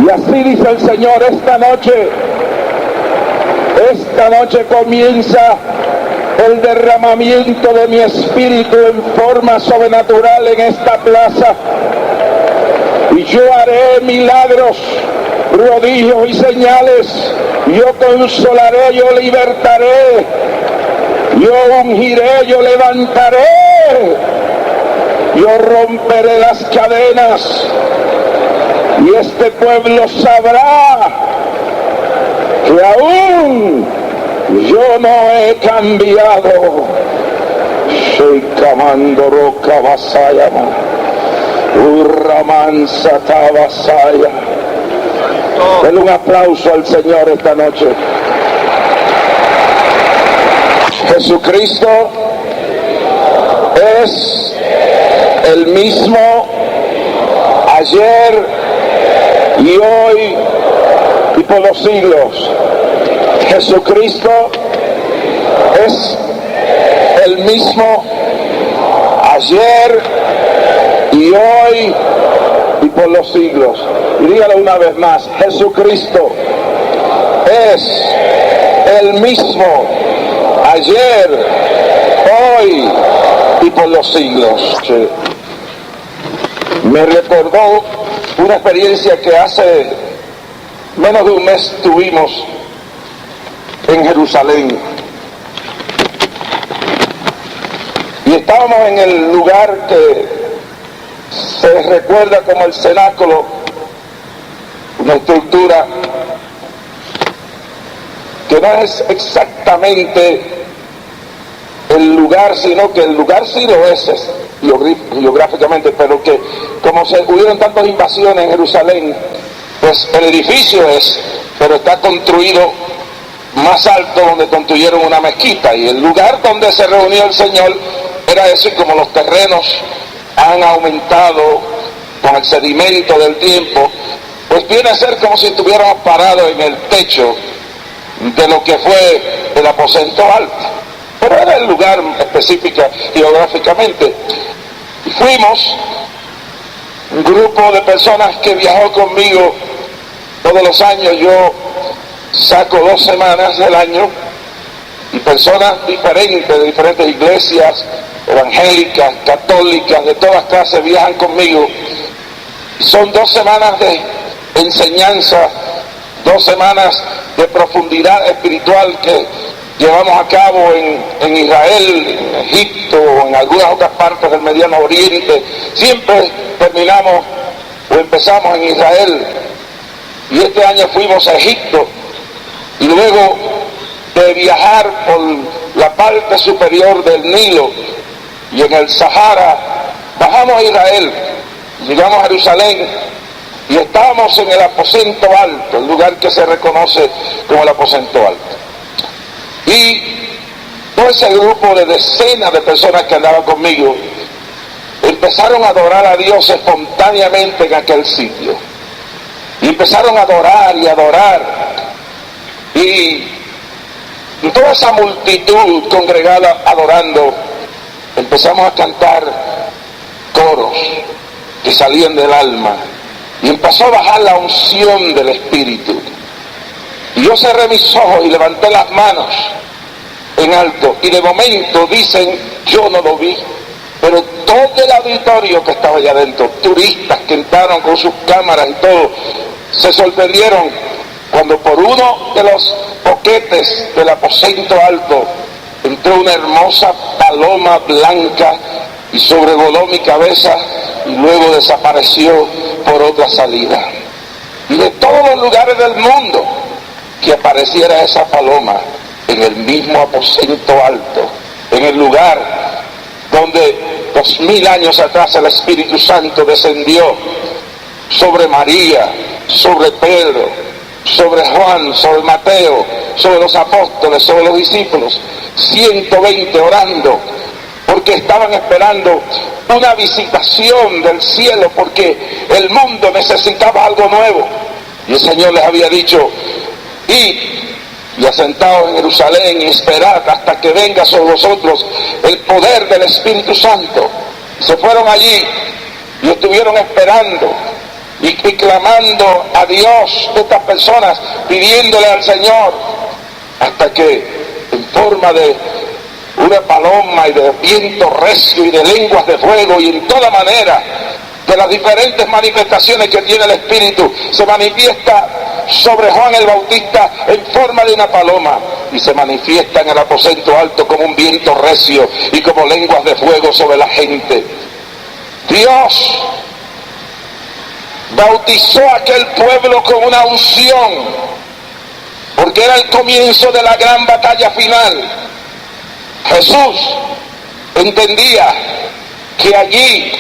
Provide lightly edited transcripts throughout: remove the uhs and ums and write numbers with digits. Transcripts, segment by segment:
Y así dice el Señor, esta noche comienza el derramamiento de mi espíritu en forma sobrenatural en esta plaza. Y yo haré milagros, prodigios y señales. Yo consolaré, yo libertaré, yo ungiré, yo levantaré, yo romperé las cadenas. Y este pueblo sabrá que aún yo no he cambiado. Sheikamando roca vasaya, urramansa tabasaya. Denle un aplauso al Señor esta noche. Jesucristo es el mismo ayer y hoy y por los siglos. Jesucristo es el mismo ayer y hoy y por los siglos. Y dígalo una vez más, Jesucristo es el mismo ayer, hoy y por los siglos. Sí. Me recordó una experiencia que hace menos de un mes tuvimos en Jerusalén. Y estábamos en el lugar que se recuerda como el cenáculo, una estructura que no es exactamente el lugar, sino que el lugar sí lo es geográficamente, pero que como se hubieron tantas invasiones en Jerusalén, pues el edificio pero está construido más alto, donde construyeron una mezquita, y el lugar donde se reunió el Señor era eso. Y como los terrenos han aumentado con el sedimento del tiempo, pues viene a ser como si estuviéramos parados en el techo de lo que fue el aposento alto, pero era el lugar específico geográficamente. Y fuimos, un grupo de personas que viajó conmigo todos los años. Yo saco 2 semanas del año, y personas diferentes, de diferentes iglesias, evangélicas, católicas, de todas clases, viajan conmigo. Son 2 semanas de enseñanza, 2 semanas de profundidad espiritual que llevamos a cabo en Israel, en Egipto, o en algunas otras partes del Mediano Oriente. Siempre terminamos o empezamos en Israel, y este año fuimos a Egipto, y luego de viajar por la parte superior del Nilo y en el Sahara, bajamos a Israel, llegamos a Jerusalén y estábamos en el aposento alto, el lugar que se reconoce como el aposento alto. Y todo ese grupo de decenas de personas que andaban conmigo empezaron a adorar a Dios espontáneamente en aquel sitio, y empezaron a adorar y adorar, y toda esa multitud congregada adorando, empezamos a cantar coros que salían del alma, y empezó a bajar la unción del Espíritu. Y yo cerré mis ojos y levanté las manos en alto, y de momento dicen, yo no lo vi, pero todo el auditorio que estaba allá adentro, turistas que entraron con sus cámaras y todo, se sorprendieron cuando por uno de los boquetes del aposento alto entró una hermosa paloma blanca y sobrevoló mi cabeza, y luego desapareció por otra salida. Y de todos los lugares del mundo que apareciera esa paloma en el mismo aposento alto, en el lugar donde 2000 años atrás el Espíritu Santo descendió sobre María, sobre Pedro, sobre Juan, sobre Mateo, sobre los apóstoles, sobre los discípulos, 120 orando, porque estaban esperando una visitación del cielo, porque el mundo necesitaba algo nuevo. Y el Señor les había dicho, id y asentaos en Jerusalén y esperad hasta que venga sobre vosotros el poder del Espíritu Santo. Se fueron allí y estuvieron esperando, y clamando a Dios, estas personas pidiéndole al Señor, hasta que en forma de una paloma y de viento recio y de lenguas de fuego y en toda manera de las diferentes manifestaciones que tiene el Espíritu, se manifiesta sobre Juan el Bautista en forma de una paloma y se manifiesta en el aposento alto como un viento recio y como lenguas de fuego sobre la gente. Dios bautizó a aquel pueblo con una unción, porque era el comienzo de la gran batalla final. Jesús entendía que allí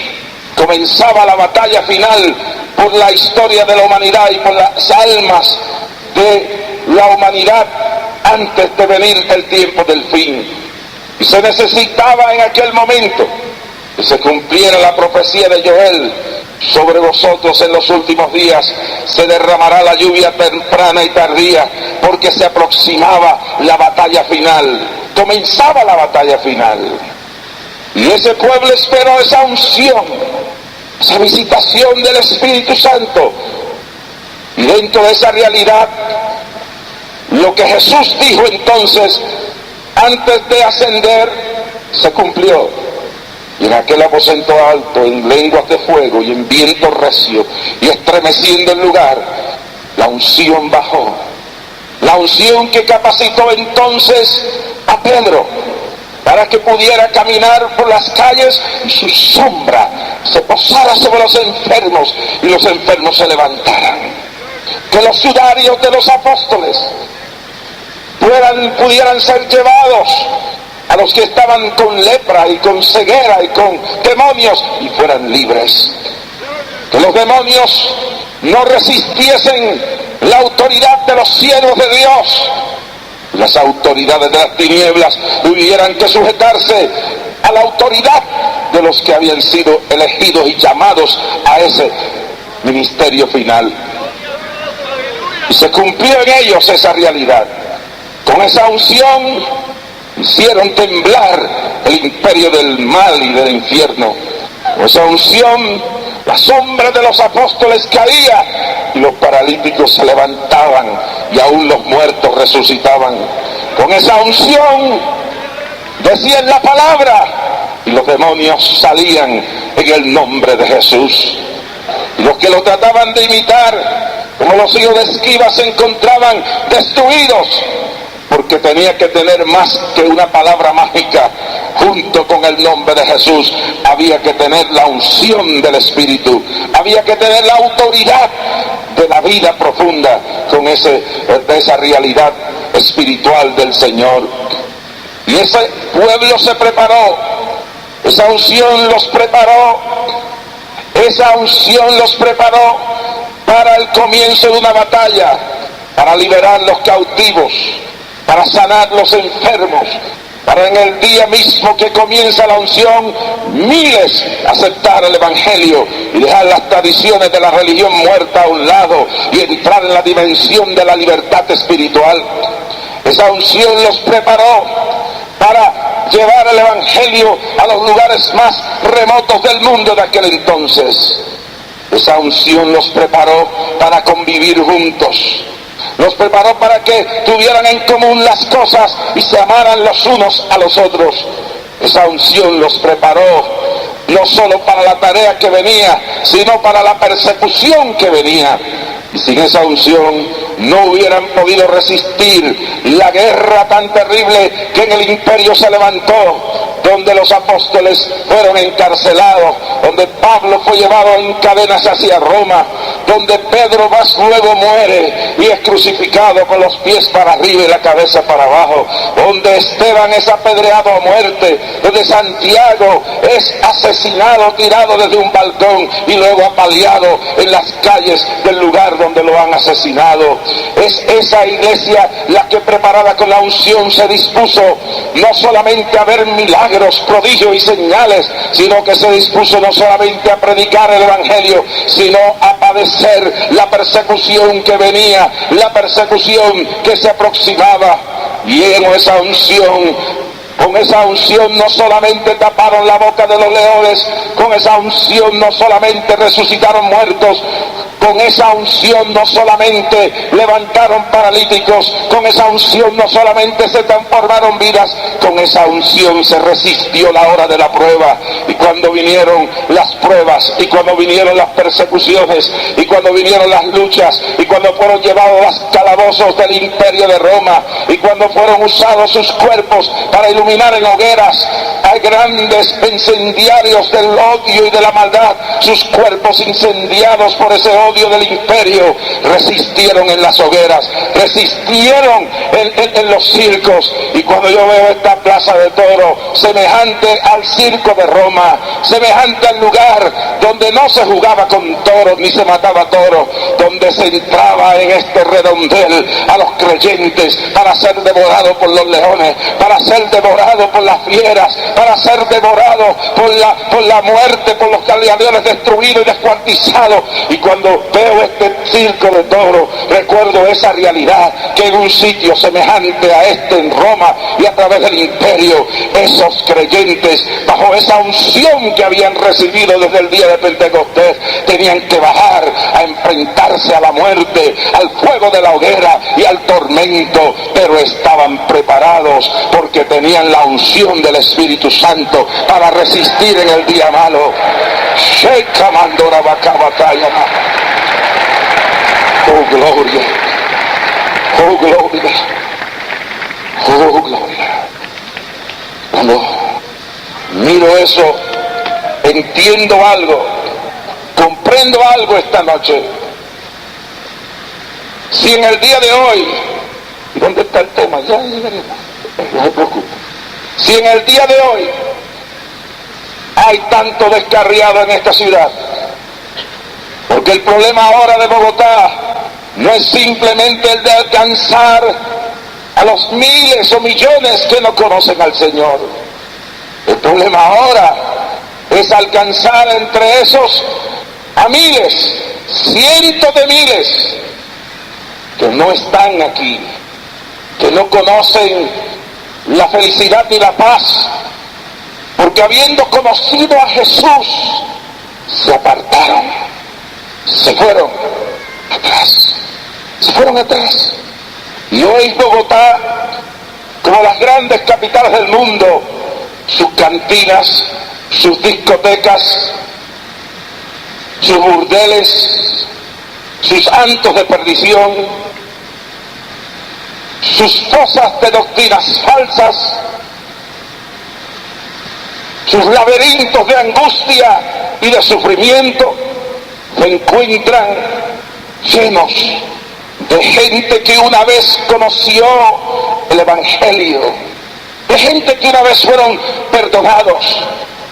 comenzaba la batalla final por la historia de la humanidad y por las almas de la humanidad antes de venir el tiempo del fin. Y se necesitaba en aquel momento que se cumpliera la profecía de Joel: sobre vosotros en los últimos días se derramará la lluvia temprana y tardía, porque se aproximaba la batalla final, comenzaba la batalla final. Y ese pueblo esperó esa unción, esa visitación del Espíritu Santo, y dentro de esa realidad, lo que Jesús dijo entonces, antes de ascender, se cumplió. Y en aquel aposento alto, en lenguas de fuego y en viento recio, y estremeciendo el lugar, la unción bajó. La unción que capacitó entonces a Pedro para que pudiera caminar por las calles y su sombra se posara sobre los enfermos y los enfermos se levantaran. Que los sudarios de los apóstoles pudieran ser llevados a los que estaban con lepra y con ceguera y con demonios y fueran libres. Que los demonios no resistiesen la autoridad de los siervos de Dios. Las autoridades de las tinieblas tuvieran que sujetarse a la autoridad de los que habían sido elegidos y llamados a ese ministerio final. Y se cumplió en ellos esa realidad. Con esa unción hicieron temblar el imperio del mal y del infierno. Con esa unción la sombra de los apóstoles caía y los paralíticos se levantaban y aún los muertos resucitaban. Con esa unción decían la palabra y los demonios salían en el nombre de Jesús. Y los que lo trataban de imitar, como los hijos de Esquiva, se encontraban destruidos, porque tenía que tener más que una palabra mágica. Junto con el nombre de Jesús había que tener la unción del Espíritu, había que tener la autoridad de la vida profunda con esa realidad espiritual del Señor. Y ese pueblo se preparó, esa unción los preparó, esa unción los preparó para el comienzo de una batalla, para liberar los cautivos, para sanar los enfermos, para en el día mismo que comienza la unción, miles aceptar el Evangelio y dejar las tradiciones de la religión muerta a un lado y entrar en la dimensión de la libertad espiritual. Esa unción los preparó para llevar el Evangelio a los lugares más remotos del mundo de aquel entonces. Esa unción los preparó para convivir juntos. Los preparó para que tuvieran en común las cosas y se amaran los unos a los otros. Esa unción los preparó no solo para la tarea que venía, sino para la persecución que venía. Y sin esa unción no hubieran podido resistir la guerra tan terrible que en el imperio se levantó, donde los apóstoles fueron encarcelados, donde Pablo fue llevado en cadenas hacia Roma, donde Pedro más luego muere y es crucificado con los pies para arriba y la cabeza para abajo, donde Esteban es apedreado a muerte, donde Santiago es asesinado, tirado desde un balcón y luego apaleado en las calles del lugar donde lo han asesinado. Es esa iglesia la que, preparada con la unción, se dispuso no solamente a ver milagros, prodigios y señales, sino que se dispuso no solamente a predicar el Evangelio, sino a padecer la persecución que venía, la persecución que se aproximaba. Y en esa unción, con esa unción no solamente taparon la boca de los leones, con esa unción no solamente resucitaron muertos, Con esa unción no solamente levantaron paralíticos, con esa unción no solamente se transformaron vidas, con esa unción se resistió la hora de la prueba. Y cuando vinieron las pruebas, y cuando vinieron las persecuciones, y cuando vinieron las luchas, y cuando fueron llevados a los calabozos del imperio de Roma, y cuando fueron usados sus cuerpos para iluminar en hogueras a grandes incendiarios del odio y de la maldad, sus cuerpos incendiados por ese odio del imperio, resistieron en las hogueras, resistieron en los circos. Y cuando yo veo esta plaza de toro, semejante al circo de Roma, semejante al lugar donde no se jugaba con toros ni se mataba toros, donde se entraba en este redondel a los creyentes para ser devorados por los leones, para ser devorados por las fieras, para ser devorados por la muerte, por los galeones destruidos y descuartizados. Y cuando veo este circo de toros, recuerdo esa realidad, que en un sitio semejante a este en Roma y a través del imperio, esos creyentes, bajo esa unción que habían recibido desde el día de Pentecostés, tenían que bajar a enfrentarse a la muerte, al fuego de la hoguera y al tormento, pero estaban preparados porque tenían la unción del Espíritu Santo para resistir en el día malo. Oh gloria, oh gloria, oh gloria. Cuando miro eso, entiendo algo, comprendo algo esta noche. Si en el día de hoy, ¿dónde está el tema? Ya llegaremos, no se preocupe. Si en el día de hoy hay tanto descarriado en esta ciudad, porque el problema ahora de Bogotá no es simplemente el de alcanzar a los miles o millones que no conocen al Señor. El problema ahora es alcanzar entre esos a miles, cientos de miles, que no están aquí, que no conocen la felicidad y la paz, porque habiendo conocido a Jesús, se apartaron, se fueron atrás. Y hoy Bogotá, como las grandes capitales del mundo, sus cantinas, sus discotecas, sus burdeles, sus antros de perdición, sus fosas de doctrinas falsas, sus laberintos de angustia y de sufrimiento, se encuentran llenos de gente que una vez conoció el Evangelio, de gente que una vez fueron perdonados,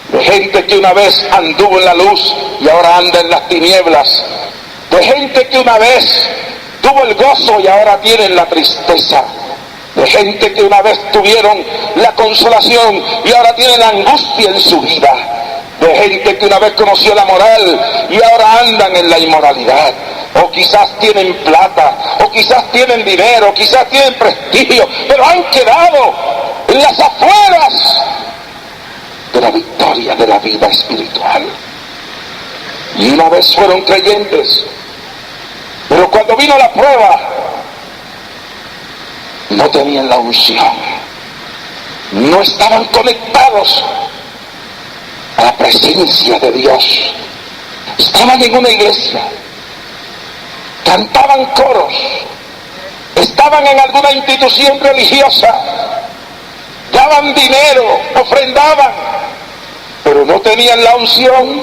de gente que una vez anduvo en la luz y ahora anda en las tinieblas, de gente que una vez tuvo el gozo y ahora tienen la tristeza, de gente que una vez tuvieron la consolación y ahora tienen la angustia en su vida, de gente que una vez conoció la moral y ahora andan en la inmoralidad, o quizás tienen plata, o quizás tienen dinero, o quizás tienen prestigio, pero han quedado en las afueras de la victoria de la vida espiritual. Y una vez fueron creyentes, pero cuando vino la prueba, no tenían la unción, no estaban conectados a la presencia de Dios. Estaban en una iglesia, cantaban coros, estaban en alguna institución religiosa, daban dinero, ofrendaban, pero no tenían la unción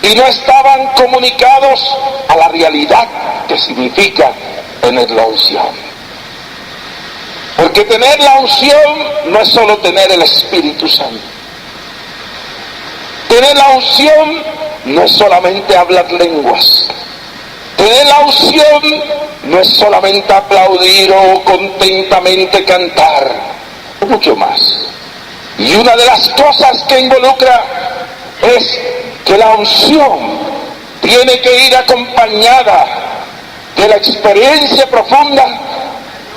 y no estaban comunicados a la realidad que significa tener la unción. Porque tener la unción no es solo tener el Espíritu Santo. Tener la unción no es solamente hablar lenguas. Tener la unción no es solamente aplaudir o contentamente cantar, mucho más. Y una de las cosas que involucra es que la unción tiene que ir acompañada de la experiencia profunda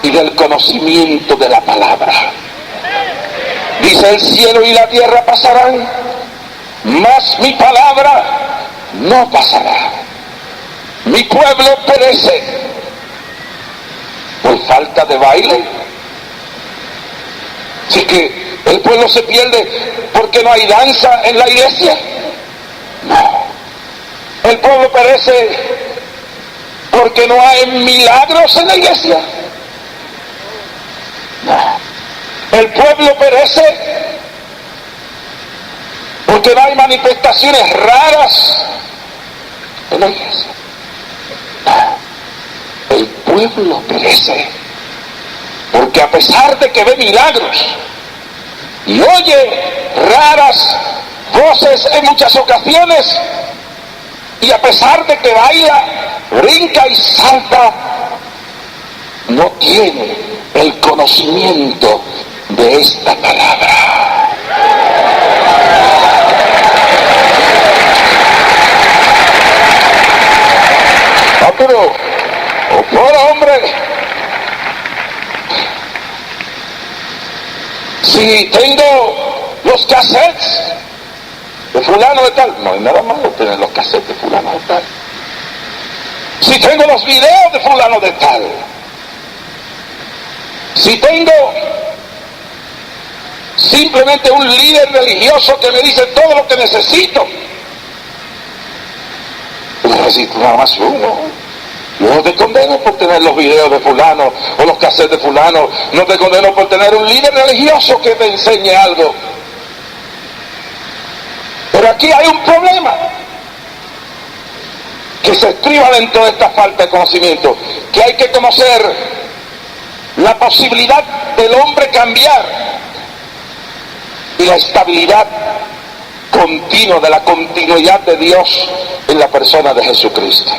y del conocimiento de la palabra. Dice: el cielo y la tierra pasarán, mas mi palabra no pasará. Mi pueblo perece por falta de baile. Así que el pueblo se pierde porque no hay danza en la iglesia. No. El pueblo perece porque no hay milagros en la iglesia. No. El pueblo perece porque no hay manifestaciones raras en la iglesia. El pueblo perece porque a pesar de que ve milagros y oye raras voces en muchas ocasiones, y a pesar de que baila, brinca y salta, no tiene el conocimiento de esta palabra. Ah, pero, por hombre, si tengo los cassettes de fulano de tal, no hay nada malo tener los cassettes de fulano de tal. Si tengo los videos de fulano de tal, si tengo simplemente un líder religioso que me dice todo lo que necesito, necesito nada más uno. Yo no te condeno por tener los videos de fulano o los cassettes de fulano, no te condeno por tener un líder religioso que te enseñe algo. Pero aquí hay un problema que se estriba dentro de esta falta de conocimiento, que hay que conocer la posibilidad del hombre cambiar y la estabilidad continua, de la continuidad de Dios en la persona de Jesucristo.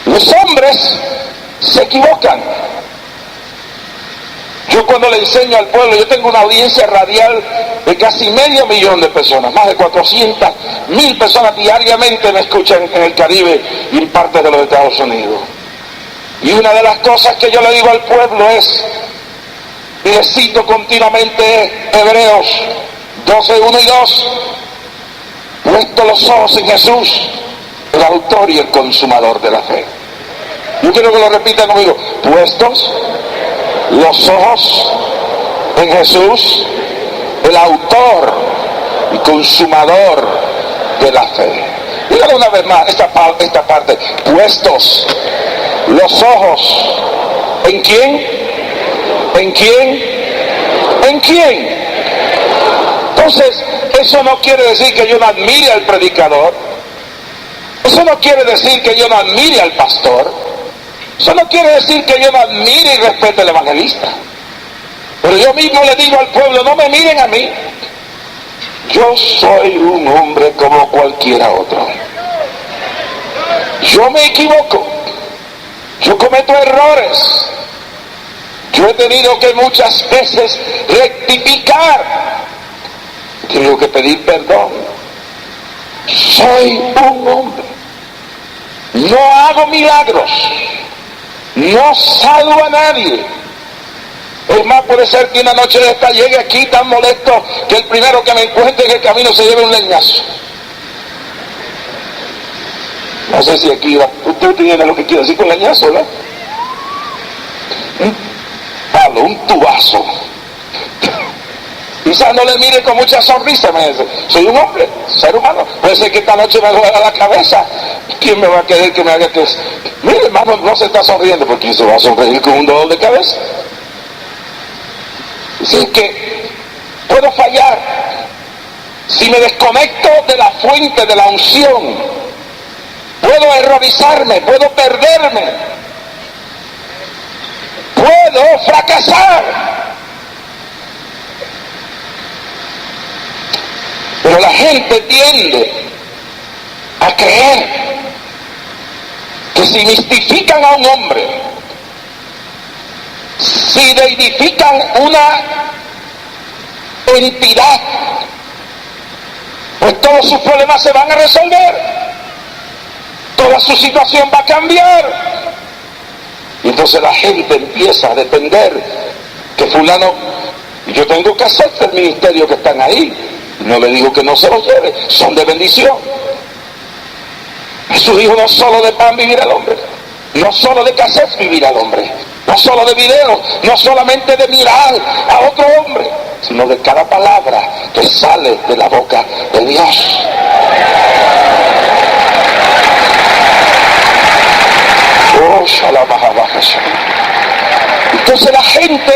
Los hombres se equivocan. Yo cuando le enseño al pueblo, yo tengo una audiencia radial de casi 500,000 de personas, más de 400,000 personas diariamente me escuchan en el Caribe y en partes de los Estados Unidos. Y una de las cosas que yo le digo al pueblo es, y le cito continuamente Hebreos 12, 1 y 2, puesto los ojos en Jesús, el autor y el consumador de la fe. Yo quiero que lo repitan conmigo, puestos los ojos en Jesús, el autor y consumador de la fe. Dígalo una vez más, esta parte, puestos los ojos, ¿en quién? ¿En quién? ¿En quién? Entonces, eso no quiere decir que yo no admire al predicador, eso no quiere decir que yo no admire al pastor, eso no quiere decir que yo no admire y respete al evangelista. Pero yo mismo le digo al pueblo, no me miren a mí, yo soy un hombre como cualquiera otro. Yo me equivoco, yo cometo errores, yo he tenido que muchas veces rectificar, he tenido que pedir perdón. Soy un hombre, no hago milagros, no salvo a nadie. Es más, puede ser que una noche de esta llegue aquí tan molesto que el primero que me encuentre en el camino se lleve un leñazo. No sé si aquí usted entiende lo que quiero decir con leñazo, ¿no? Un palo, un tubazo. Quizás no le mire con mucha sonrisa, me dice, soy un hombre, ser humano, puede ser que esta noche me duela la cabeza. ¿Quién me va a querer que me haga que es? Mire, hermano, no se está sonriendo, porque se va a sonreír con un dolor de cabeza. Así que puedo fallar si me desconecto de la fuente de la unción, puedo errorizarme, puedo perderme, puedo fracasar. Pero la gente tiende a creer que si mistifican a un hombre, si deidifican una entidad, pues todos sus problemas se van a resolver, toda su situación va a cambiar. Y entonces la gente empieza a depender que fulano, yo tengo que hacer el ministerio que están ahí. No le digo que no se los lleve, son de bendición. Jesús dijo: no solo de pan vivirá el hombre, no solo de cassettes vivirá el hombre, no solo de videos, no solamente de mirar a otro hombre, sino de cada palabra que sale de la boca de Dios. Oh, entonces la gente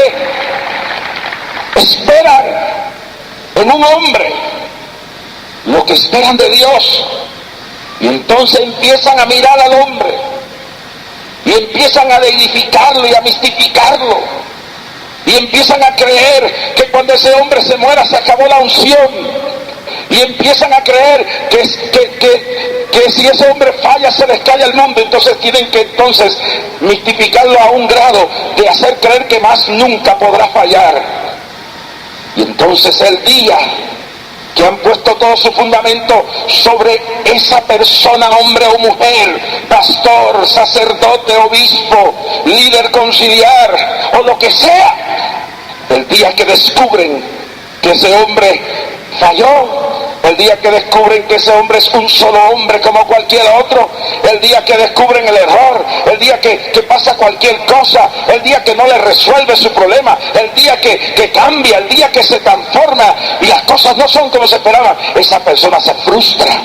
espera en un hombre lo que esperan de Dios, y entonces empiezan a mirar al hombre y empiezan a deilificarlo y a mistificarlo, y empiezan a creer que cuando ese hombre se muera se acabó la unción, y empiezan a creer que si ese hombre falla se les cae el mundo. Entonces tienen que mistificarlo a un grado de hacer creer que más nunca podrá fallar. Y entonces el día que han puesto todo su fundamento sobre esa persona, hombre o mujer, pastor, sacerdote, obispo, líder conciliar o lo que sea, el día que descubren que ese hombre falló, el día que descubren que ese hombre es un solo hombre como cualquier otro, el día que descubren el error, el día que pasa cualquier cosa, el día que no le resuelve su problema, el día que cambia, el día que se transforma y las cosas no son como se esperaban, esa persona se frustra.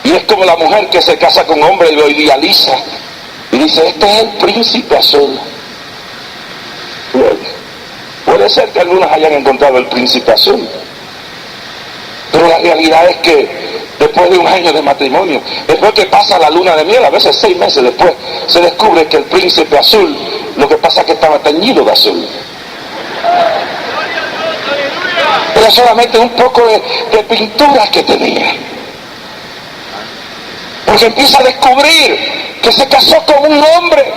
Y es como la mujer que se casa con un hombre y lo idealiza y dice: este es el príncipe azul. Puede ser que algunos hayan encontrado el príncipe azul, pero la realidad es que después de un año de matrimonio, después que pasa la luna de miel, a veces 6 meses después, se descubre que el príncipe azul, lo que pasa es que estaba teñido de azul. Era solamente un poco de pintura que tenía. Porque empieza a descubrir que se casó con un hombre.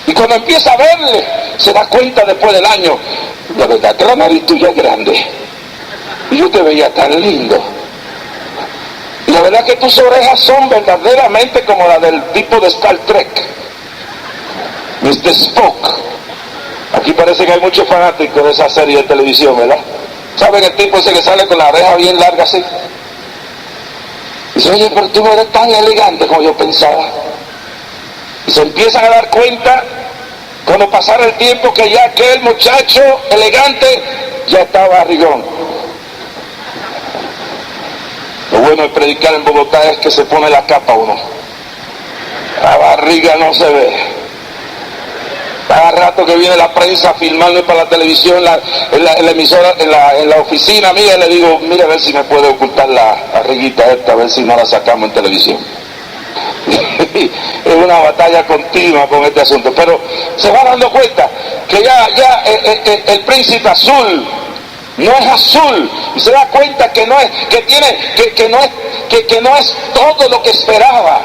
Y cuando empieza a verle, se da cuenta después del año: la verdad que la nariz tuya es grande. Y yo te veía tan lindo. Y la verdad que tus orejas son verdaderamente como la del tipo de Star Trek, Mr. Spock. Aquí parece que hay muchos fanáticos de esa serie de televisión, ¿verdad? ¿Saben el tipo ese que sale con la oreja bien larga así? Dice: oye, pero tú no eres tan elegante como yo pensaba. Y se empiezan a dar cuenta, cuando pasara el tiempo, que ya aquel muchacho elegante ya estaba barrigón. Lo bueno de predicar en Bogotá es que se pone la capa uno. La barriga no se ve. Cada rato que viene la prensa a filmarme para la televisión, en la emisora, en la oficina mía, le digo: mira a ver si me puede ocultar la barriguita esta, a ver si no la sacamos en televisión. Es una batalla continua con este asunto, pero se va dando cuenta que ya el príncipe azul no es azul, y se da cuenta que no es, que no es todo lo que esperaba,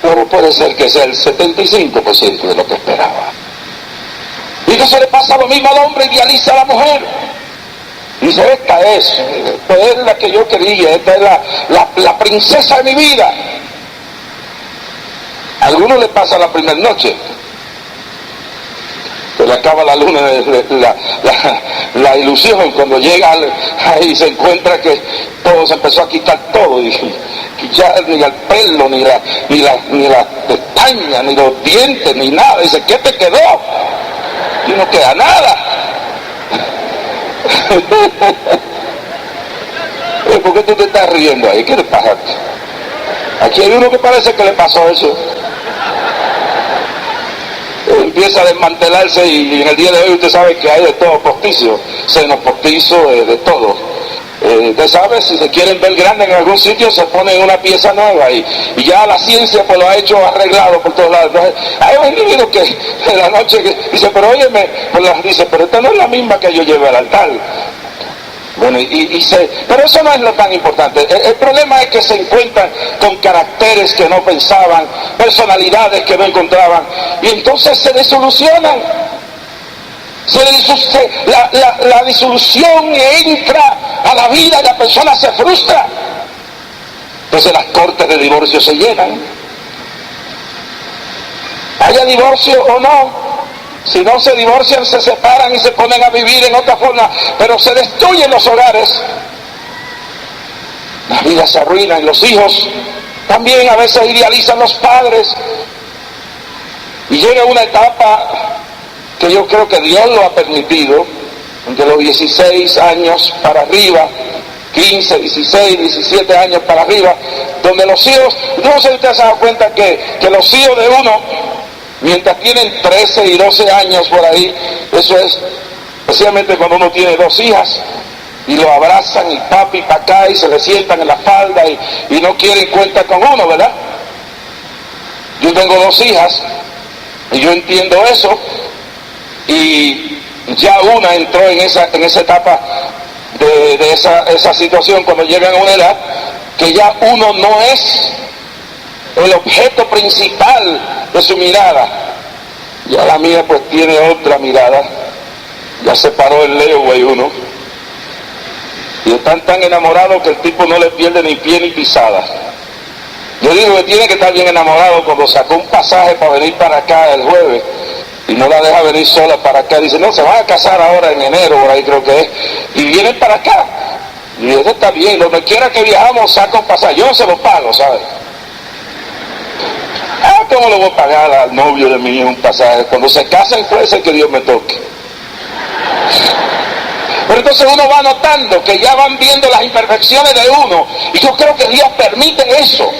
pero puede ser que sea el 75% de lo que esperaba. Y entonces le pasa lo mismo al hombre, idealiza a la mujer. Dice: esta es la que yo quería, esta es la princesa de mi vida. A algunos le pasa la primera noche, que le acaba la luna, la ilusión, cuando llega ahí se encuentra que todo se empezó a quitar todo, y ya ni el pelo, ni la pestaña, ni los dientes, ni nada. Dice: ¿qué te quedó? Y no queda nada. ¿Por qué tú te estás riendo ahí? ¿Qué te pasa? Aquí hay uno que parece que le pasó eso. Empieza a desmantelarse, y en el día de hoy usted sabe que hay de todo postizo, senos postizos, de todo. Usted sabe, si se quieren ver grandes en algún sitio, se ponen una pieza nueva, y ya la ciencia pues lo ha hecho arreglado por todos lados. Entonces, hay un individuo que en la noche que dice: pero óyeme, pues dice: pero esta no es la misma que yo llevé al altar. Bueno, pero eso no es lo tan importante. El problema es que se encuentran con caracteres que no pensaban, personalidades que no encontraban, y entonces se desilusionan. La disolución entra a la vida y la persona se frustra. Entonces las cortes de divorcio se llenan. Haya divorcio o no, si no se divorcian, se separan y se ponen a vivir en otra forma, pero se destruyen los hogares. vida se arruina. Y los hijos también a veces idealizan los padres. Y llega una etapa que yo creo que Dios lo ha permitido, de los 16 años para arriba, 15, 16, 17 años para arriba, donde los hijos, no sé si ustedes se dan cuenta que los hijos de uno, mientras tienen 13 y 12 años por ahí, eso es, especialmente cuando uno tiene dos hijas, y lo abrazan y papi para acá y se le sientan en la falda y no quieren cuenta con uno, ¿verdad? Yo tengo dos hijas y yo entiendo eso, y ya una entró en esa etapa de esa situación cuando llegan a una edad que ya uno no es el objeto principal de su mirada. Ya la mía pues tiene otra mirada, ya se paró el Leo y uno, y están tan enamorados que el tipo no le pierde ni pie ni pisada. Yo digo que tiene que estar bien enamorado cuando sacó un pasaje para venir para acá el jueves y no la deja venir sola para acá. Dice, no, se van a casar ahora en enero, por ahí creo que es, y vienen para acá. Y eso está bien, donde quiera que viajamos saca un pasaje, yo no se lo pago, ¿sabes? ¿Cómo le voy a pagar al novio de mi hijo un pasaje? Cuando se casen puede ser que Dios me toque. Pero entonces uno va notando que ya van viendo las imperfecciones de uno, y yo creo que Dios permite eso.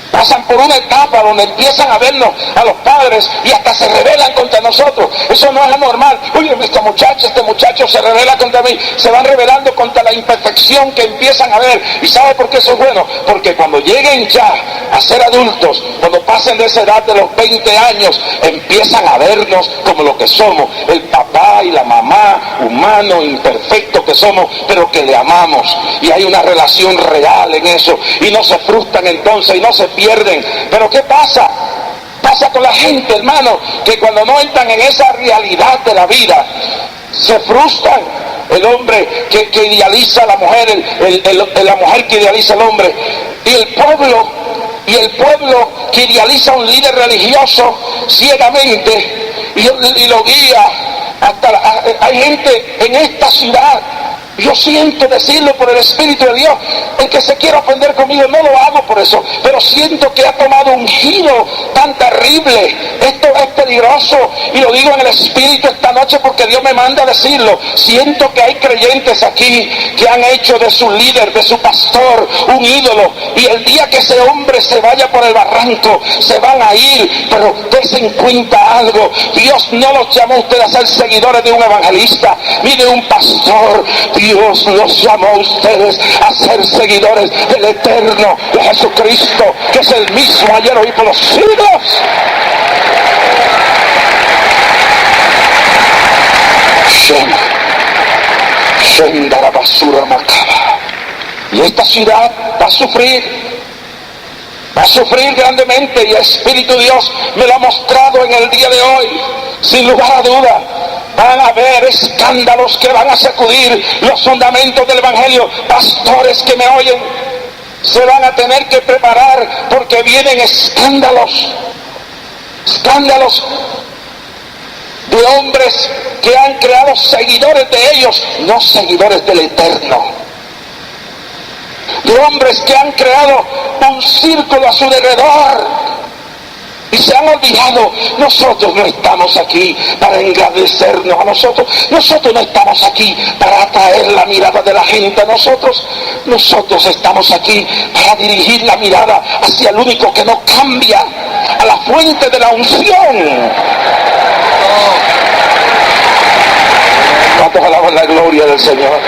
Pasan por una etapa donde empiezan a vernos a los padres y hasta se rebelan contra nosotros. Eso no es anormal. Oye, este muchacho se revela contra mí. Se van rebelando contra la imperfección que empiezan a ver. ¿Y sabe por qué eso es bueno? Porque cuando lleguen ya a ser adultos, cuando pasen de esa edad de los 20 años, empiezan a vernos como lo que somos. El papá y la mamá, humano, imperfecto que somos, pero que le amamos. Y hay una relación real en eso. Y no se frustran entonces y no se pierden. Pero ¿qué pasa? Pasa con la gente, hermano, que cuando no entran en esa realidad de la vida, se frustran. El hombre que idealiza a la mujer, la mujer que idealiza al hombre, y el pueblo que idealiza a un líder religioso ciegamente y lo guía hasta hay gente en esta ciudad, yo siento decirlo por el Espíritu de Dios, el que se quiera ofender conmigo, no lo hago por eso, pero siento que ha tomado un giro tan terrible. Esto es peligroso, y lo digo en el Espíritu esta noche porque Dios me manda a decirlo. Siento que hay creyentes aquí que han hecho de su líder, de su pastor, un ídolo, y el día que ese hombre se vaya por el barranco, se van a ir. Pero dense en cuenta algo: Dios no los llamó a ustedes a ser seguidores de un evangelista ni de un pastor. Dios los llamó a ustedes a ser seguidores del eterno, de Jesucristo, que es el mismo ayer, hoy, por los siglos. Shenda la basura macaba. Y esta ciudad va a sufrir grandemente, y el Espíritu de Dios me lo ha mostrado en el día de hoy. Sin lugar a duda, van a haber escándalos que van a sacudir los fundamentos del Evangelio. Pastores que me oyen, se van a tener que preparar porque vienen escándalos de hombres que han creado seguidores de ellos, no seguidores del Eterno. De hombres que han creado un círculo a su alrededor y se han olvidado. Nosotros no estamos aquí para engrandecernos a nosotros no estamos aquí para atraer la mirada de la gente a nosotros estamos aquí para dirigir la mirada hacia el único que no cambia, a la fuente de la unción. ¿Cuántos alaban la gloria del Señor?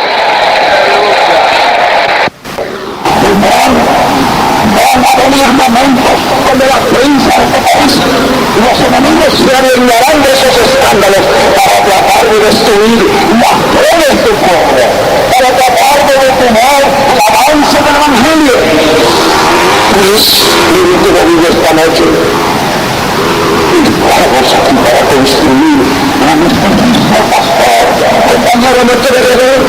Van a venir momentos donde la prensa de este país, los enemigos se adueñarán de esos escándalos para tratar de destruir la fe de tu pueblo, para tratar de detener el avance del Evangelio. Espíritu de Dios, esta noche estamos aquí para construir a nuestro mismo pastor, compañero nuestro heredero.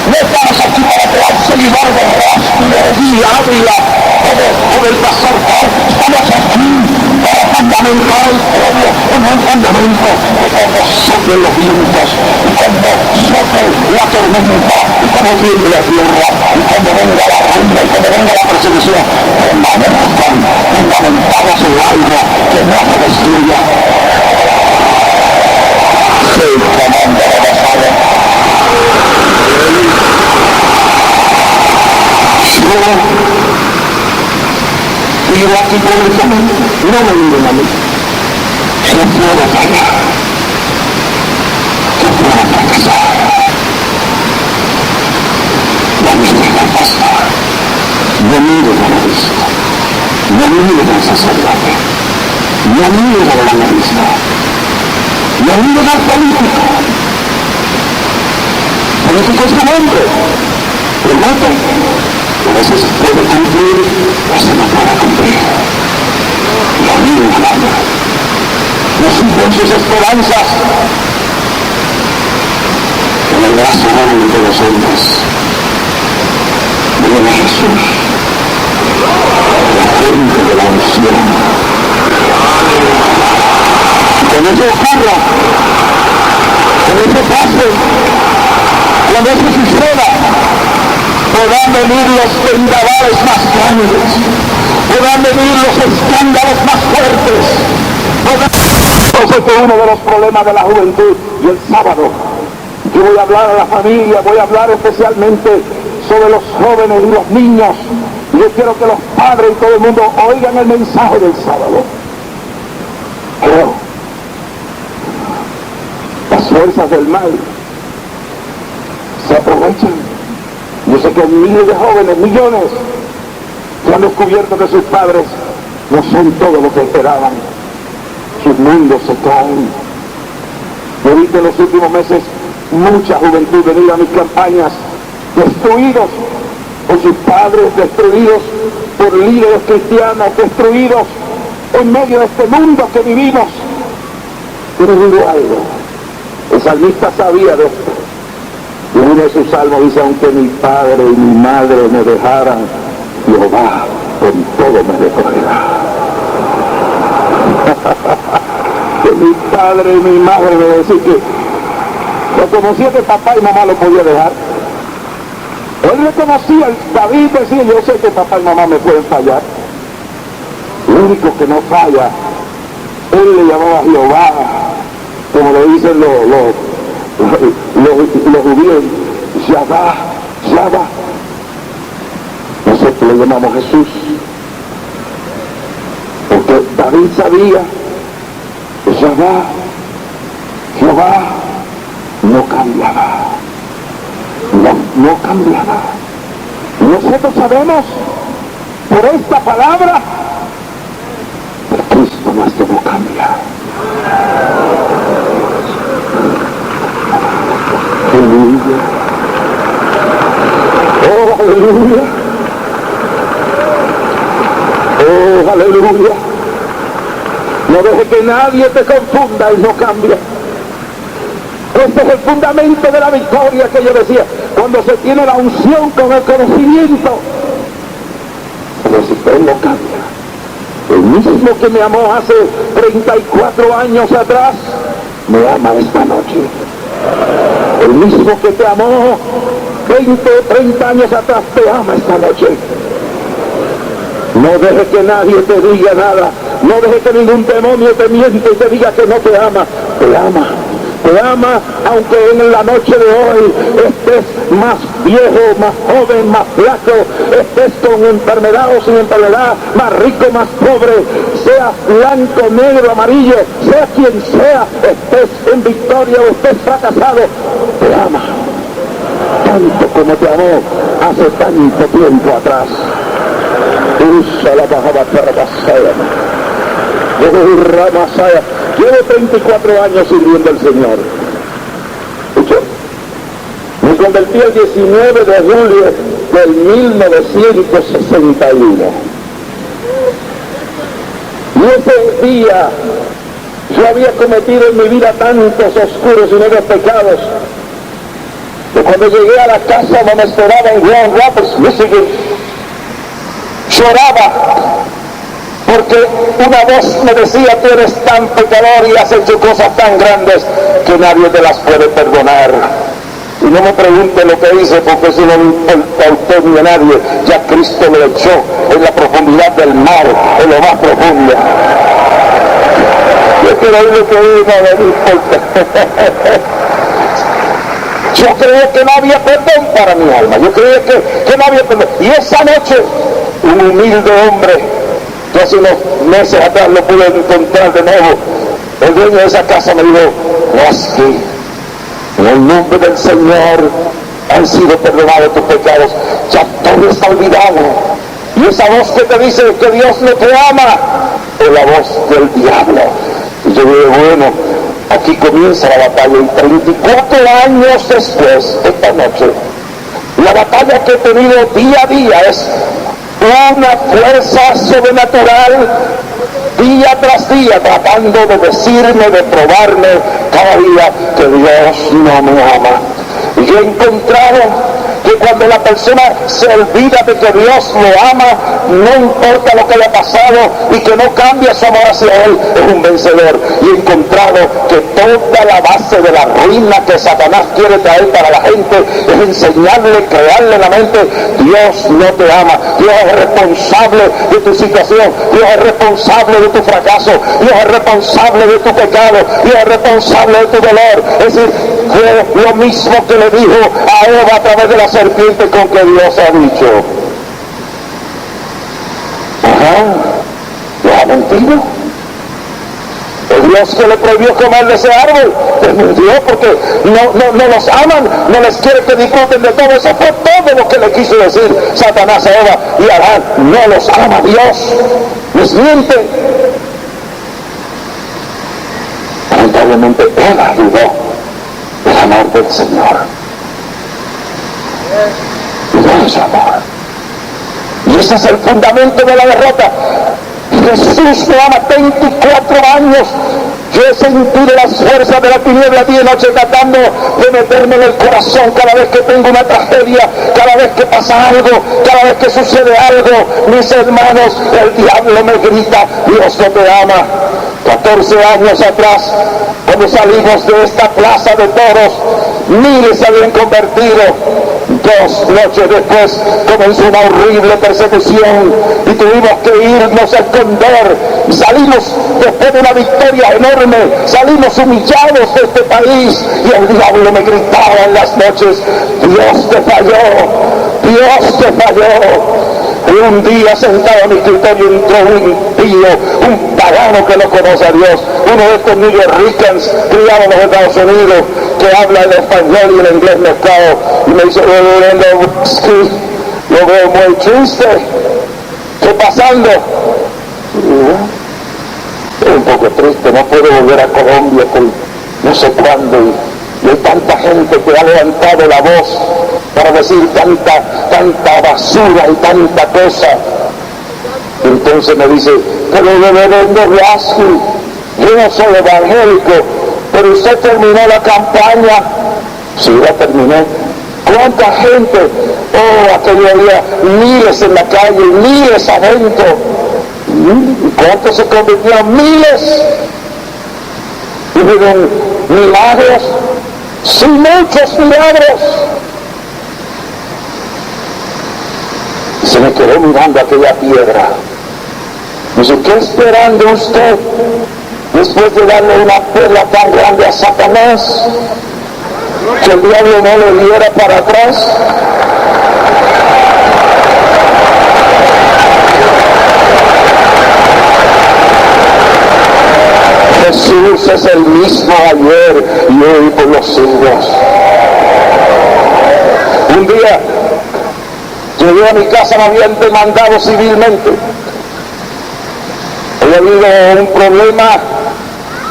No estamos aquí para crear seguidores de Raspi, Ávila o del pastor Juan. Estamos aquí para fundamentar el pueblo en un fundamento que nosotros los vientos y cuando sople la tormenta, y cuando tiemble la tierra, y cuando venga la ruina, y cuando venga la persecución, permanezcan fundamentados en algo que no se destruya. Sí, comando de la sala. Y yo aquí públicamente, no me miren a mí. Yo puedo fallar. Yo puedo fracasar. No miren al pastor. No miren al obispo. No miren al sacerdote. No miren al analista. No miren al político. Político es un hombre. Promete. A veces puede cumplir, a veces no puede cumplir. Lo miren al alma. No suben sus esperanzas en el brazo débil de los hombres. Miren a Jesús, la fuente de la unción. Cuando eso ocurra, cuando eso pase, cuando eso suceda, podrán venir los vendavales más grandes, podrán venir los escándalos más fuertes. Ese fue uno de los problemas de la juventud. Y el sábado yo voy a hablar a la familia, voy a hablar especialmente sobre los jóvenes y los niños. Y yo quiero que los padres y todo el mundo oigan el mensaje del sábado. Creo, las fuerzas del mal se aprovechan. Yo sé que miles de jóvenes, millones, que han descubierto que sus padres no son todo lo que esperaban. Sus mundos se caen. Yo he visto en los últimos meses mucha juventud venir a mis campañas destruidos por sus padres, destruidos por líderes cristianos, destruidos en medio de este mundo que vivimos. Pero digo algo, el salmista sabía de esto. Y uno de sus salmos dice: aunque mi padre y mi madre me dejaran, Jehová con todo me recogerá. Que mi padre y mi madre me decían que reconocía que papá y mamá lo podía dejar. Él reconocía, David decía: yo sé que papá y mamá me pueden fallar. Lo único que no falla, él le llamaba Jehová, como le dicen los judíos, Yahvá, Yahvá. Nosotros le llamamos Jesús, porque David sabía que Yahvá, Jehová, no cambiaba. No cambiaba. Y nosotros sabemos por esta palabra que Cristo nuestro no cambia. Aleluya. Oh, aleluya. Oh, aleluya. No deje que nadie te confunda y no cambie. Este es el fundamento de la victoria que yo decía. Cuando se tiene la unción con el conocimiento. Pero si usted no cambia, el mismo que me amó hace 34 años atrás, me ama esta noche. El mismo que te amó 20 o 30 años atrás, te ama esta noche. No deje que nadie te diga nada. No deje que ningún demonio te miente y te diga que no te ama. Te ama. Te ama, aunque en la noche de hoy estés más viejo, más joven, más flaco, estés con enfermedad o sin enfermedad, más rico, más pobre, seas blanco, negro, amarillo, sea quien sea, estés en victoria o estés fracasado, te ama. Tanto como te amó hace tanto tiempo atrás. Usa la bajada para pasar. Llevo 34 años sirviendo al Señor. ¿Escuchó? Me convertí el 19 de julio del 1961. Y ese día yo había cometido en mi vida tantos oscuros y negros pecados que cuando llegué a la casa donde me esperaba en Grand Rapids, Michigan, lloraba porque una voz me decía: tú eres tan pecador y has hecho cosas tan grandes que nadie te las puede perdonar. Y no me pregunte lo que hice, porque eso no le importa a usted ni a nadie. Ya Cristo lo echó en la profundidad del mar, en lo más profundo. Yo quiero oír lo que digo, no me importa. Yo creía que no había perdón para mi alma, yo creía que no había perdón. Y esa noche, un humilde hombre, que hace unos meses atrás lo pude encontrar de nuevo, el dueño de esa casa me dijo: Leslie, en el nombre del Señor han sido perdonados tus pecados, ya todo está olvidado. Y esa voz que te dice que Dios no te ama es la voz del diablo. Y yo digo: bueno, aquí comienza la batalla. Y 34 años después, esta noche, la batalla que he tenido día a día es una fuerza sobrenatural, día tras día, tratando de decirme, de probarme cada día que Dios no me ama. Y yo he encontrado que cuando la persona se olvida de que Dios lo ama, no importa lo que haya pasado, y que no cambia su amor hacia Él, es un vencedor. Y he encontrado que toda la base de la ruina que Satanás quiere traer para la gente es enseñarle, crearle en la mente: Dios no te ama, Dios es responsable de tu situación, Dios es responsable de tu fracaso, Dios es responsable de tu pecado, Dios es responsable de tu dolor. Es decir, fue lo mismo que le dijo a Eva a través de la serpiente, con que Dios ha dicho: ¿le ha mentido? El Dios que le prohibió comer de ese árbol, les mintió, porque no los aman, no les quiere que disfruten de todo. Eso fue todo lo que le quiso decir Satanás a Eva y Adán: no los ama Dios, les miente. Lamentablemente Eva dudó del amor del Señor. Dudó de su amor. Y ese es el fundamento de la derrota. Jesús me ama 24 años. Yo he sentido las fuerzas de la tiniebla día y noche tratando de meterme en el corazón cada vez que tengo una tragedia, cada vez que pasa algo, cada vez que sucede algo. Mis hermanos, el diablo me grita: Dios no te ama. 14 años atrás, cuando salimos de esta plaza de toros, miles se habían convertido. 2 noches después comenzó una horrible persecución y tuvimos que irnos a esconder. Salimos después de una victoria enorme, salimos humillados de este país, y el diablo me gritaba en las noches: Dios te falló, Dios te falló. Y un día sentado en mi escritorio entró un impío, un pagano que no conoce a Dios, uno de estos New Yorkers criados en los Estados Unidos, que habla el español y el inglés mezclado, y me dice: lo veo muy triste, ¿qué pasando? Estoy un poco triste, no puedo volver a Colombia con no sé cuándo, y hay tanta gente que ha levantado la voz para decir tanta basura y tanta cosa. Entonces me dice: pero reverendo Rasky, yo no soy evangélico, pero usted terminó la campaña. Sí, la terminé. ¿Cuánta gente? Oh, aquel día, miles en la calle, miles adentro. ¿Y cuántos se convirtieron? Miles. Y miren, milagros, sí, muchos milagros. Y se me quedó mirando aquella piedra. Dice: ¿qué esperando usted después de darle una perla tan grande a Satanás, que el diablo no le diera para atrás? Jesús es el mismo ayer y hoy por los siglos. Un día llegué a mi casa, me habían demandado civilmente. Había habido un problema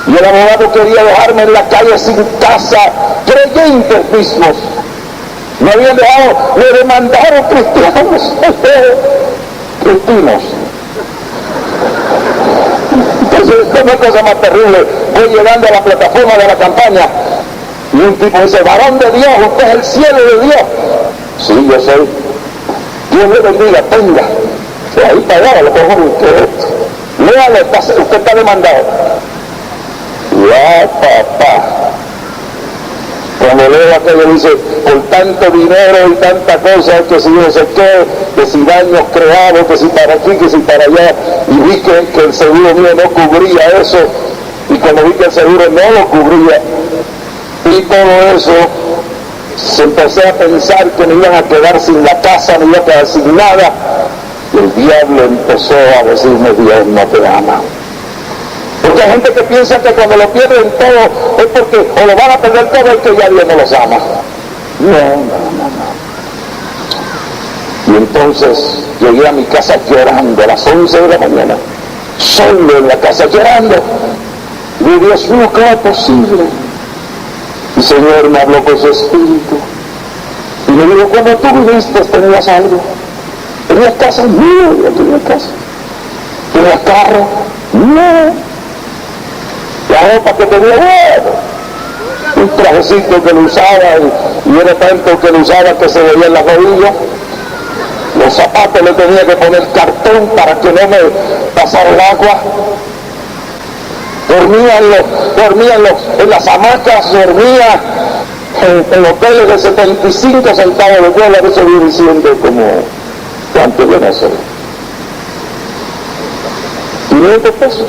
y el abogado quería dejarme en la calle sin casa. Creyentes mismos me habían dejado, me demandaron cristianos. Cristianos. Entonces, esta es una cosa más terrible. Voy llegando a la plataforma de la campaña y un tipo dice: varón de Dios, usted es el cielo de Dios. Sí, yo soy. Dios le bendiga, tenga. Y ahí pagaba, lo pongo que esto. léalo, usted está demandado. Ya, papá. Cuando leo aquello dice, por tanto dinero y tanta cosa, que si no sé qué, que si daños creados, que si para aquí, que si para allá, y vi que el seguro mío no cubría eso, y cuando vi que el seguro no lo cubría, y todo eso, se empecé a pensar que me iban a quedar sin la casa, me iba a quedar sin nada, y el diablo empezó a decirme, Dios no te ama. Porque hay gente que piensa que cuando lo pierden todo es porque o lo van a perder todo es que ya Dios no los ama. No. Y entonces llegué a mi casa llorando a las 11 de la mañana, solo en la casa llorando. Y Dios mío, ¿cómo es posible? Y el Señor me habló por su espíritu. Y me dijo, cuando tú viniste tenías algo. ¿Tenías casa? No, yo tenía casa. ¿Tenías carro? No. La ropa que tenía, un trajecito que lo usaba y era tanto que lo usaba que se veía en las rodillas. Los zapatos le tenía que poner cartón para que no me pasara el agua. Dormía en las hamacas, dormía en hoteles de 75 centavos de dólar, eso viene siendo como, ¿cuánto viene a ser? 500 pesos.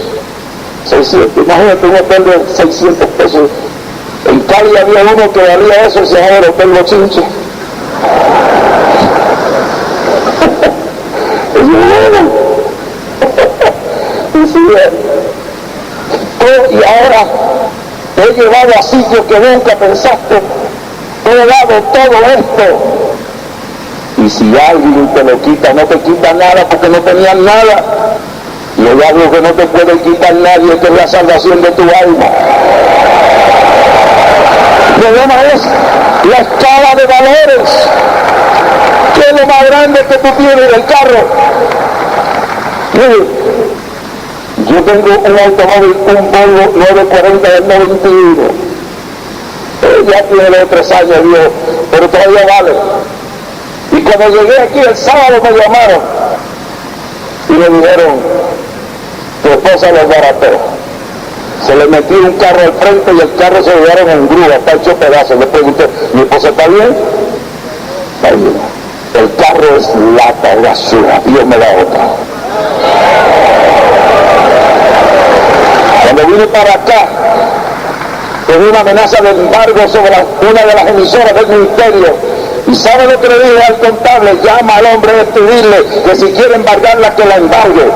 600, imagínate un hotel de 600 pesos. En Cali había uno que valía eso, se llamaba el Hotel Bochinche. Y ahora te he llevado a sitios que nunca pensaste, te he dado todo esto. Y si alguien te lo quita, no te quita nada porque no tenías nada. Y hay algo que no te puede quitar nadie, que es la salvación de tu alma. El problema es la escala de valores. ¿Qué es lo más grande que tú tienes del carro? Mire, yo tengo un automóvil, un Volvo 940 del 91. Ya tiene los 3 años, viejo, pero todavía vale. Y cuando llegué aquí el sábado me llamaron y me dijeron, tu esposa lo barató. Se le metió un carro al frente y el carro se lo llevaron en grúa, está hecho pedazos. Le pregunté, ¿mi esposa está bien? Está bien. El carro es lata, basura, Dios me da otra. Cuando vine para acá, tenía una amenaza de embargo sobre una de las emisoras del ministerio. ¿Y sabe lo que le dije al contable? Llama al hombre este y dile que si quiere embargarla, que la embargue.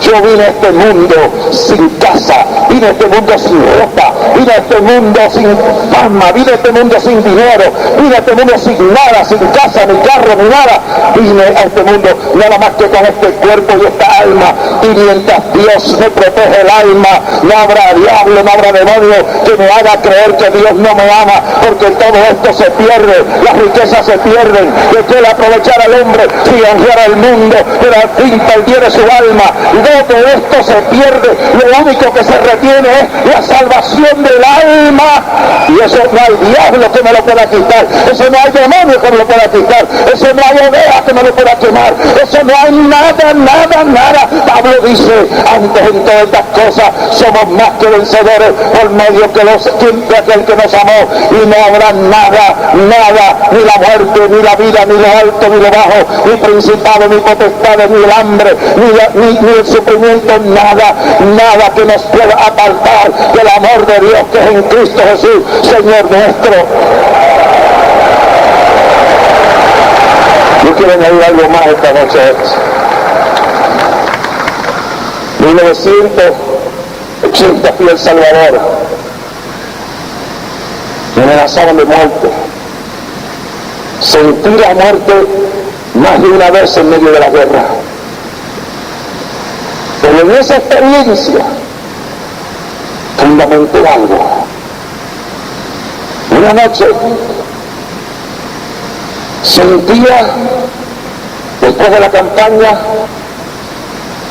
Yo vine a este mundo sin casa, vine a este mundo sin ropa, vine a este mundo sin fama, vine a este mundo sin dinero, vine a este mundo sin nada, sin casa, ni carro, ni nada. Vine a este mundo nada más que con este cuerpo y esta alma. Y mientras Dios me protege el alma, no habrá diablo, no habrá demonio que me haga creer que Dios no me ama, porque todo esto se pierde, las riquezas se pierden. De que él aprovechar al hombre si ganara el mundo, pero al fin perdiere su alma. Todo esto se pierde, lo único que se retiene es la salvación del alma, y eso no hay diablo que me lo pueda quitar, eso no hay demonio que me lo pueda quitar, eso no hay hoguera que me lo pueda quemar, eso no hay nada. Pablo dice, antes en todas estas cosas somos más que vencedores por medio de aquel que nos amó, y no habrá nada, ni la muerte, ni la vida, ni lo alto, ni lo bajo, ni principado, ni potestades, ni el hambre, ni el sufrimiento, nada que nos pueda apartar del amor de Dios que es en Cristo Jesús, Señor nuestro. Yo quiero añadir algo más esta noche. 1980 fui a El Salvador. Me amenazaron de muerte. Sentí la muerte más de una vez en medio de la guerra. Pero en esa experiencia fundamenté algo. Una noche sentía, después de la campaña,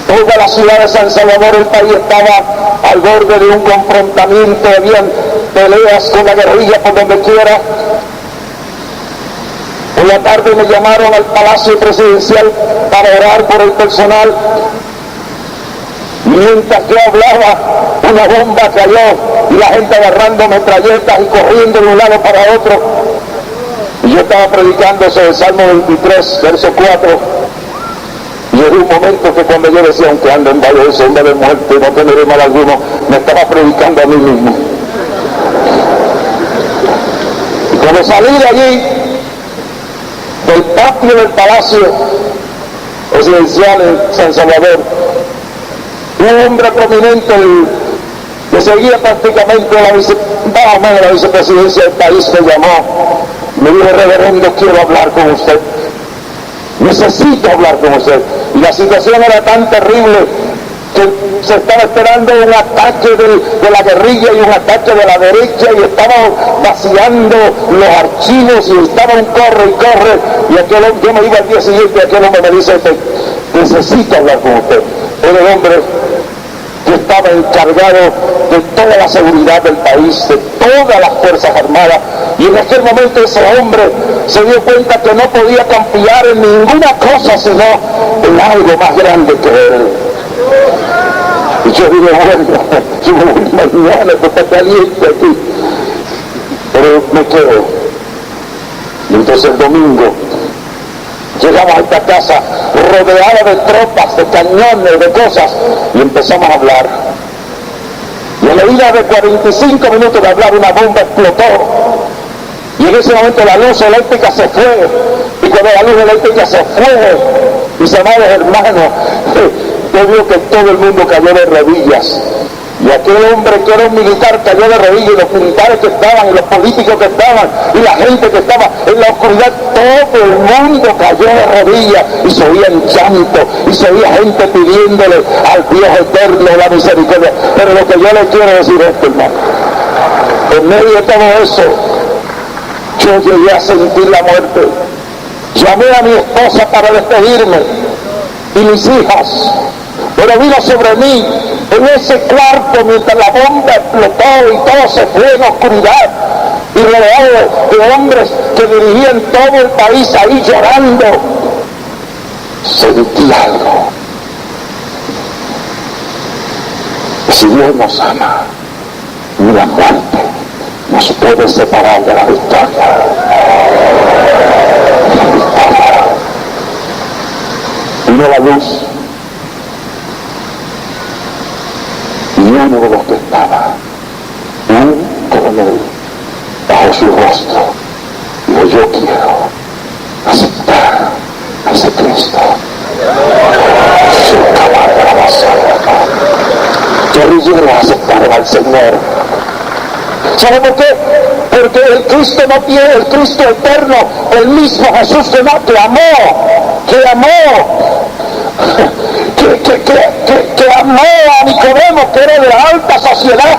toda la ciudad de San Salvador, el país estaba al borde de un confrontamiento, habían peleas con la guerrilla por donde quiera. Por la tarde me llamaron al Palacio Presidencial para orar por el personal. Mientras yo hablaba, una bomba cayó y la gente agarrando metralletas y corriendo de un lado para otro. Y yo estaba predicando eso del Salmo 23, verso 4. Y era un momento que cuando yo decía, aunque ando en valle de sombra de muerte, no tendré mal alguno, me estaba predicando a mí mismo. Y cuando salí de allí, del patio del Palacio Presidencial en San Salvador, un hombre prominente que seguía prácticamente más o menos la vicepresidencia del país me llamó, me dijo: reverendo, quiero hablar con usted, necesito hablar con usted. Y la situación era tan terrible que se estaba esperando un ataque de la guerrilla y un ataque de la derecha, y estaban vaciando los archivos y estaban corre y corre, y yo me iba al día siguiente y aquel hombre me dice: necesito hablar con usted. Era el hombre que estaba encargado de toda la seguridad del país, de todas las Fuerzas Armadas, y en aquel momento ese hombre se dio cuenta que no podía confiar en ninguna cosa sino en algo más grande que él. Y yo digo: bueno, yo me voy mañana porque está caliente aquí, pero me quedo. Y entonces el domingo llegamos a esta casa rodeada de tropas, de cañones, de cosas, y empezamos a hablar. Y a la medida de 45 minutos de hablar, una bomba explotó. Y en ese momento la luz eléctrica se fue. Y cuando la luz eléctrica se fue, mis amados hermanos, yo vio que todo el mundo cayó de rodillas. Y aquel hombre que era un militar cayó de rodillas, y los militares que estaban, y los políticos que estaban, y la gente que estaba en la oscuridad, todo el mundo cayó de rodillas, y se oían llanto, y se oía gente pidiéndole al Dios eterno la misericordia. Pero lo que yo le quiero decir es, hermano, en medio de todo eso, yo llegué a sentir la muerte. Llamé a mi esposa para despedirme, y mis hijas, pero vino sobre mí en ese cuarto mientras la bomba explotó y todo se fue en oscuridad, y rodeado de hombres que dirigían todo el país ahí llorando, sentí algo. Si Dios nos ama, ni la muerte nos puede separar de la victoria. La victoria. Vino la luz, y uno de los que estaba, un coronel, bajo su rostro, dijo: yo quiero aceptar a ese Cristo. Guerrilleros aceptaron al Señor. ¿Sabe por qué? Porque el Cristo no tiene, el Cristo eterno, el mismo Jesús que amó, que amó a Nicodemo, que era de la alta sociedad,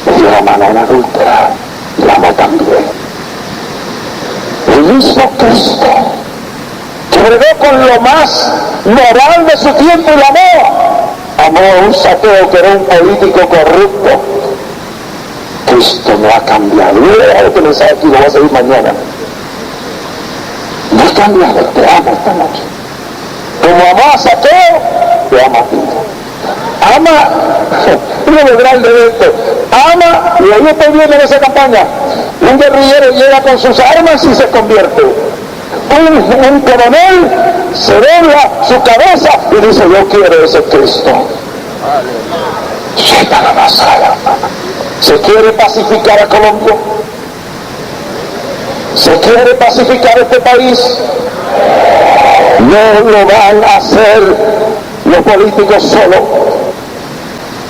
le dio la mano a una adúltera y la amó también. El mismo Cristo que bregó con lo más moral de su tiempo y la amó a un Saqueo que era un político corrupto. Cristo no ha cambiado. Mira lo que mensaje aquí, lo voy a seguir mañana. No ha cambiado, te amo esta noche. Como amó a Saqueo, te ama a ti. Ama, mira lo grande de esto, ama, y ahí estoy viendo en esa campaña, un guerrillero llega con sus armas y se convierte. Un coronel se dobla su cabeza y dice: yo quiero ese Cristo. Llega la masada. ¿Se quiere pacificar a Colombia? ¿Se quiere pacificar este país? No lo van a hacer los políticos solos.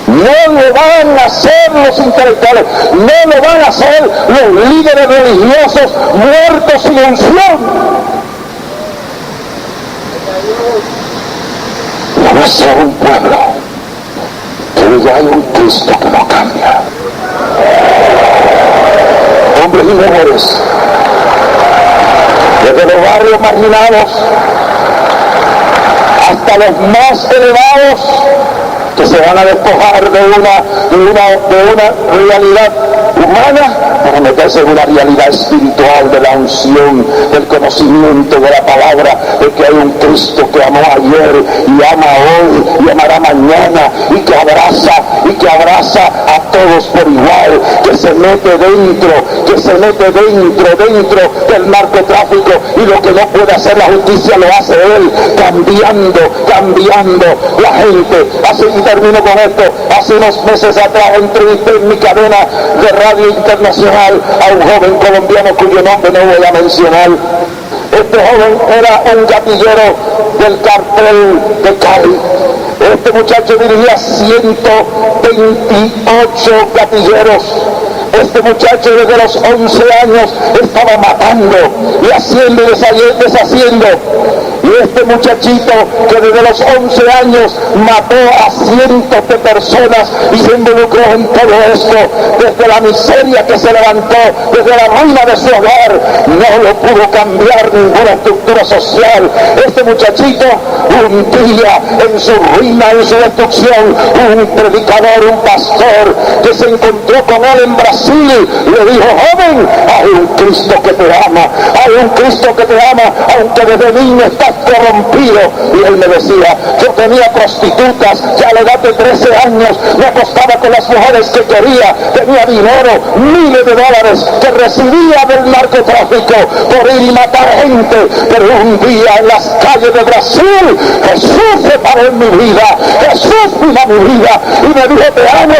No lo van a hacer los intelectuales. No lo van a hacer los líderes religiosos muertos sin unción. Debe ser un pueblo que ya hay un Cristo que no cambia. Hombres y mujeres, desde los barrios marginados hasta los más elevados, que se van a despojar de una realidad humana para meterse en una realidad espiritual de la unción, del conocimiento de la palabra, de que hay un Cristo que amó ayer y ama hoy y amará mañana, y que abraza a todos por igual, que se mete dentro del narcotráfico, y lo que no puede hacer la justicia lo hace él, cambiando la gente. Y termino con esto. Hace unos meses atrás entrevisté en mi cadena de radio internacional a un joven colombiano cuyo nombre no voy a mencionar. Este joven era un gatillero del cartel de Cali. Este muchacho dirigía 128 gatilleros. Este muchacho desde los 11 años estaba matando y haciendo y deshaciendo. Y este muchachito que desde los 11 años mató a cientos de personas y se involucró en todo esto, desde la miseria que se levantó, desde la ruina de su hogar, no lo pudo cambiar ninguna estructura social. Este muchachito, un día en su ruina, en su destrucción, un predicador, un pastor que se encontró con él en Brasil, le dijo: joven, hay un Cristo que te ama, hay un Cristo que te ama, aunque desde niño estás corrompido. Y él me decía: yo tenía prostitutas, ya a la edad de 13 años me acostaba con las mujeres que quería, tenía dinero, miles de dólares que recibía del narcotráfico por ir y matar gente, pero un día en las calles de Brasil Jesús se paró en mi vida, Jesús vino a mi vida y me dijo: te amo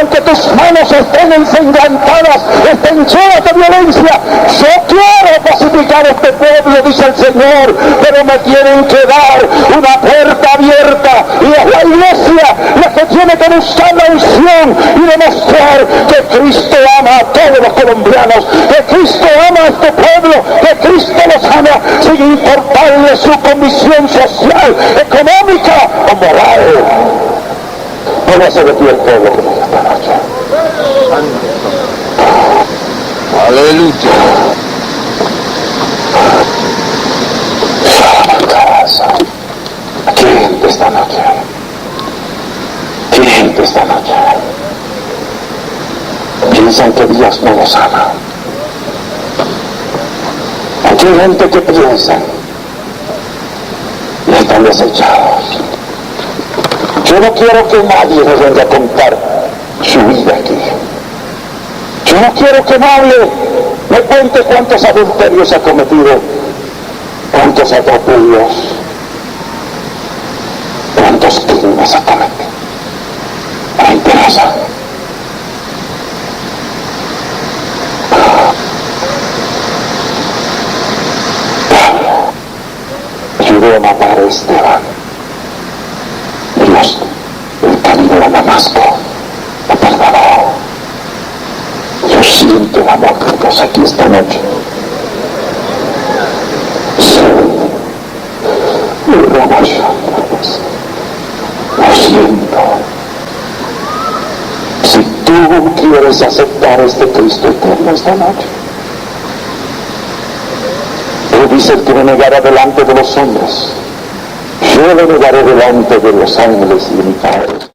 aunque tus manos estén ensanglantadas, estén llenas de violencia. Yo quiero pacificar este pueblo, dice el Señor, pero me tienen que dar una puerta abierta, y es la iglesia la que tiene que buscar la unción y demostrar que Cristo ama a todos los colombianos, que Cristo ama a este pueblo, que Cristo los ama sin importarle su condición social, económica o moral. Póngase de pie el pueblo conmigo esta noche. Aleluya. ¿Qué gente esta noche? ¿Qué gente esta noche? Piensan que Dios no los ama. Aquí hay gente que piensa y están desechados. Yo no quiero que nadie nos venga a contar su vida aquí. Yo no quiero que nadie me cuente cuántos adulterios ha cometido, cuántos atropellos, cuántos crímenes ha cometido. No me interesa. Pablo ayudó a matar a Esteban. Dios, el camino a Damasco, lo perdonó. Yo siento el amor de Dios aquí esta noche. Lo siento. Si tú quieres aceptar este Cristo eterno esta noche, Él dice: el que me negara delante de los hombres, yo le negaré delante de los ángeles y de mi Padre.